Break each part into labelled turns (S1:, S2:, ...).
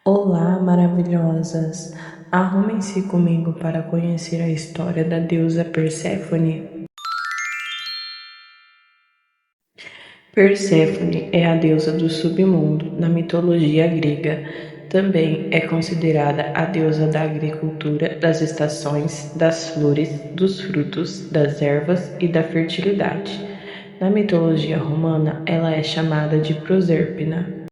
S1: Olá, maravilhosas! Arrumem-se comigo para conhecer a história da deusa Perséfone. Perséfone é a deusa do submundo na mitologia grega. Também é considerada a deusa da agricultura, das estações, das flores, dos frutos, das ervas e da fertilidade. Na mitologia romana, ela é chamada de Proserpina.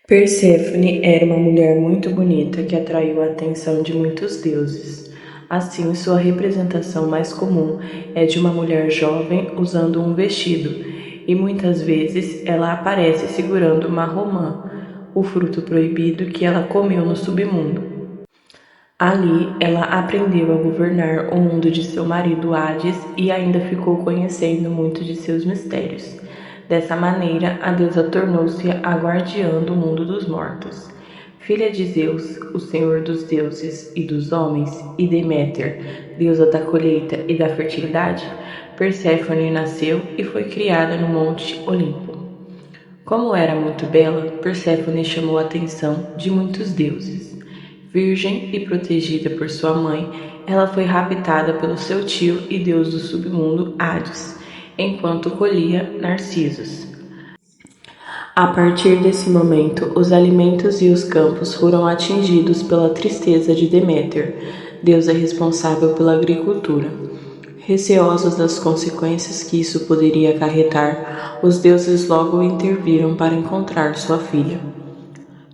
S1: Perséfone era uma mulher muito bonita que atraiu a atenção de muitos deuses. Assim, sua representação mais comum é de uma mulher jovem usando um vestido, e muitas vezes ela aparece segurando uma romã, o fruto proibido que ela comeu no submundo. Ali, ela aprendeu a governar o mundo de seu marido Hades e ainda ficou conhecendo muito de seus mistérios. Dessa maneira, a deusa tornou-se a guardiã do mundo dos mortos. Filha de Zeus, o senhor dos deuses e dos homens, e Deméter, deusa da colheita e da fertilidade, Perséfone nasceu e foi criada no Monte Olimpo. Como era muito bela, Perséfone chamou a atenção de muitos deuses. Virgem e protegida por sua mãe, ela foi raptada pelo seu tio e deus do submundo Hades, enquanto colhia narcisos. A partir desse momento, os alimentos e os campos foram atingidos pela tristeza de Deméter, deusa responsável pela agricultura. Receosos das consequências que isso poderia acarretar, os deuses logo interviram para encontrar sua filha.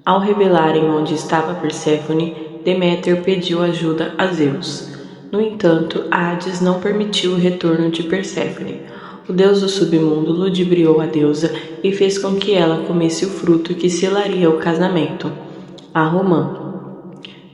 S1: Ao revelarem onde estava Perséfone, Deméter pediu ajuda a Zeus. No entanto, Hades não permitiu o retorno de Perséfone. O deus do submundo ludibriou a deusa e fez com que ela comesse o fruto que selaria o casamento, a romã.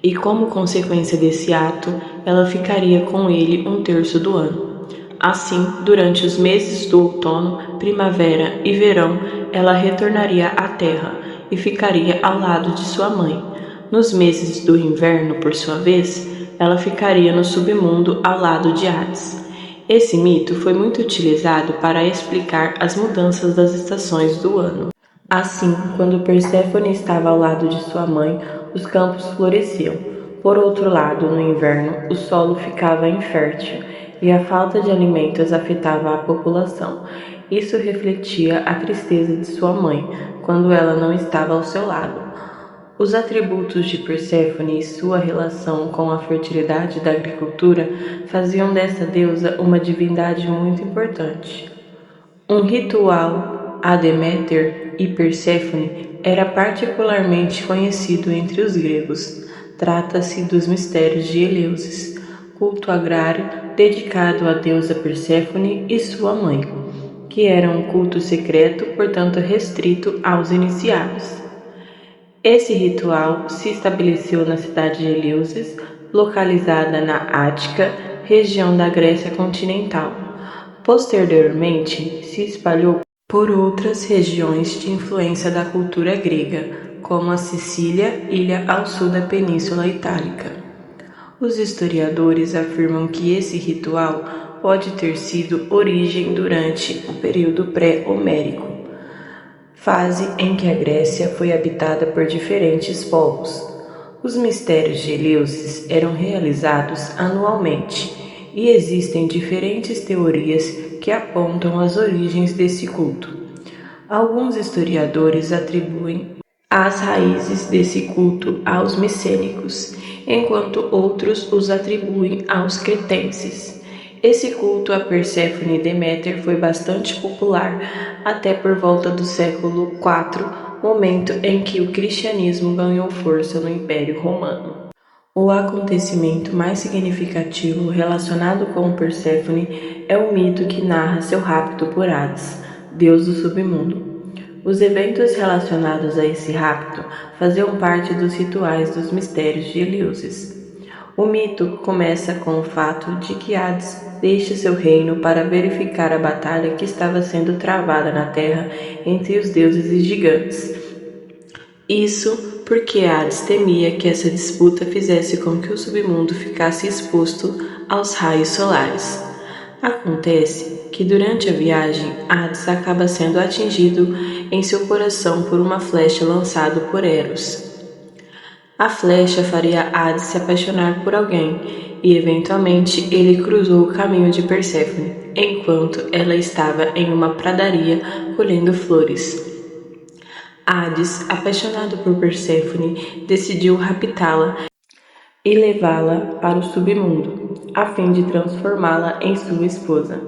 S1: E como consequência desse ato, ela ficaria com ele um terço do ano. Assim, durante os meses do outono, primavera e verão, ela retornaria à terra e ficaria ao lado de sua mãe. Nos meses do inverno, por sua vez, ela ficaria no submundo ao lado de Hades. Esse mito foi muito utilizado para explicar as mudanças das estações do ano. Assim, quando Perséfone estava ao lado de sua mãe, os campos floresciam. Por outro lado, no inverno, o solo ficava infértil e a falta de alimentos afetava a população. Isso refletia a tristeza de sua mãe, quando ela não estava ao seu lado. Os atributos de Perséfone e sua relação com a fertilidade da agricultura faziam dessa deusa uma divindade muito importante. Um ritual a Deméter e Perséfone era particularmente conhecido entre os gregos. Trata-se dos mistérios de Eleusis, culto agrário dedicado à deusa Perséfone e sua mãe, que era um culto secreto, portanto restrito aos iniciados. Esse ritual se estabeleceu na cidade de Eleusis, localizada na Ática, região da Grécia continental. Posteriormente, se espalhou por outras regiões de influência da cultura grega, como a Sicília, ilha ao sul da Península Itálica. Os historiadores afirmam que esse ritual pode ter sido origem durante o período pré-homérico, fase em que a Grécia foi habitada por diferentes povos. Os mistérios de Eleusis eram realizados anualmente e existem diferentes teorias que apontam as origens desse culto. Alguns historiadores atribuem as raízes desse culto aos micênicos, enquanto outros os atribuem aos cretenses. Esse culto a Perséfone e Deméter foi bastante popular até por volta do século IV, momento em que o cristianismo ganhou força no Império Romano. O acontecimento mais significativo relacionado com Perséfone é o mito que narra seu rapto por Hades, deus do submundo. Os eventos relacionados a esse rapto faziam parte dos rituais dos mistérios de Eleusis. O mito começa com o fato de que Hades deixa seu reino para verificar a batalha que estava sendo travada na terra entre os deuses e gigantes. Isso porque Hades temia que essa disputa fizesse com que o submundo ficasse exposto aos raios solares. Acontece que durante a viagem, Hades acaba sendo atingido em seu coração por uma flecha lançada por Eros. A flecha faria Hades se apaixonar por alguém, e eventualmente ele cruzou o caminho de Perséfone, enquanto ela estava em uma pradaria colhendo flores. Hades, apaixonado por Perséfone, decidiu raptá-la e levá-la para o submundo, a fim de transformá-la em sua esposa.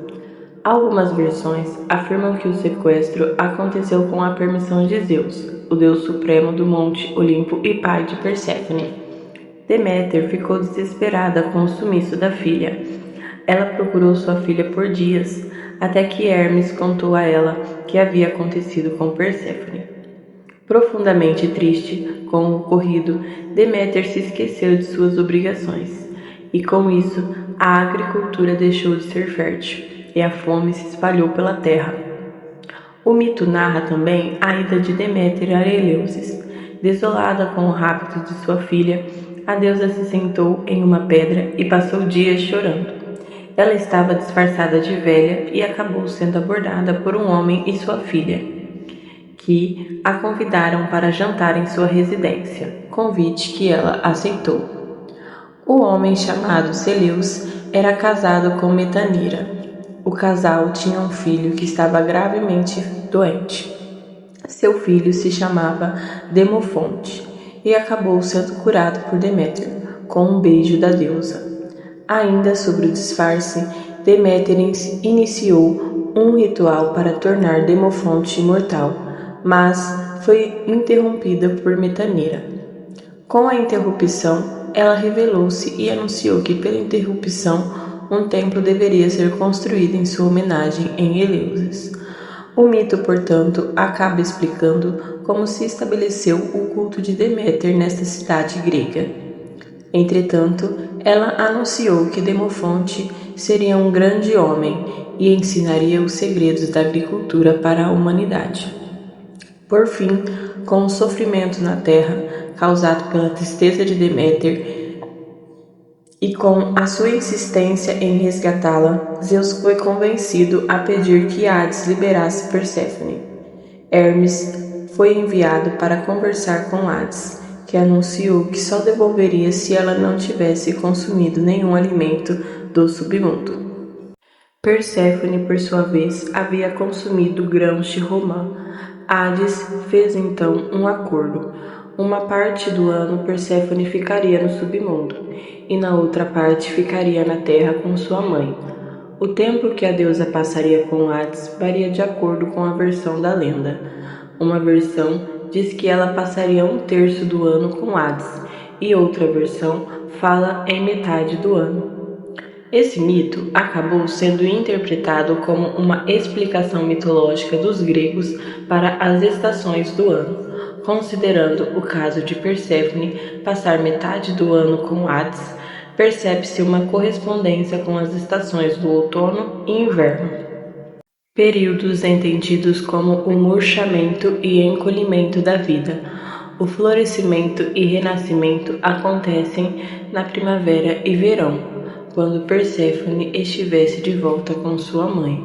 S1: Algumas versões afirmam que o sequestro aconteceu com a permissão de Zeus, o deus supremo do Monte Olimpo e pai de Perséfone. Deméter ficou desesperada com o sumiço da filha. Ela procurou sua filha por dias, até que Hermes contou a ela que havia acontecido com Perséfone. Profundamente triste com o ocorrido, Deméter se esqueceu de suas obrigações, e com isso a agricultura deixou de ser fértil, e a fome se espalhou pela terra. O mito narra também a ida de Deméter a Eleusis. Desolada com o rapto de sua filha, a deusa se sentou em uma pedra e passou dias chorando. Ela estava disfarçada de velha e acabou sendo abordada por um homem e sua filha, que a convidaram para jantar em sua residência, convite que ela aceitou. O homem chamado Celeus era casado com Metanira. O casal tinha um filho que estava gravemente doente. Seu filho se chamava Demofonte e acabou sendo curado por Deméter com um beijo da deusa. Ainda sobre o disfarce, Deméter iniciou um ritual para tornar Demofonte imortal, mas foi interrompida por Metanira. Com a interrupção, ela revelou-se e anunciou que pela interrupção um templo deveria ser construído em sua homenagem em Eleusis. O mito, portanto, acaba explicando como se estabeleceu o culto de Deméter nesta cidade grega. Entretanto, ela anunciou que Demofonte seria um grande homem e ensinaria os segredos da agricultura para a humanidade. Por fim, com o sofrimento na terra causado pela tristeza de Deméter e com a sua insistência em resgatá-la, Zeus foi convencido a pedir que Hades liberasse Perséfone. Hermes foi enviado para conversar com Hades, que anunciou que só devolveria se ela não tivesse consumido nenhum alimento do submundo. Perséfone, por sua vez, havia consumido grãos de romã. Hades fez então um acordo. Uma parte do ano Perséfone ficaria no submundo, e na outra parte ficaria na terra com sua mãe. O tempo que a deusa passaria com Hades varia de acordo com a versão da lenda. Uma versão diz que ela passaria 1/3 do ano com Hades, e outra versão fala em metade do ano. Esse mito acabou sendo interpretado como uma explicação mitológica dos gregos para as estações do ano. Considerando o caso de Perséfone passar metade do ano com Hades, percebe-se uma correspondência com as estações do outono e inverno. Períodos entendidos como o murchamento e encolhimento da vida. O florescimento e renascimento acontecem na primavera e verão, quando Perséfone estivesse de volta com sua mãe.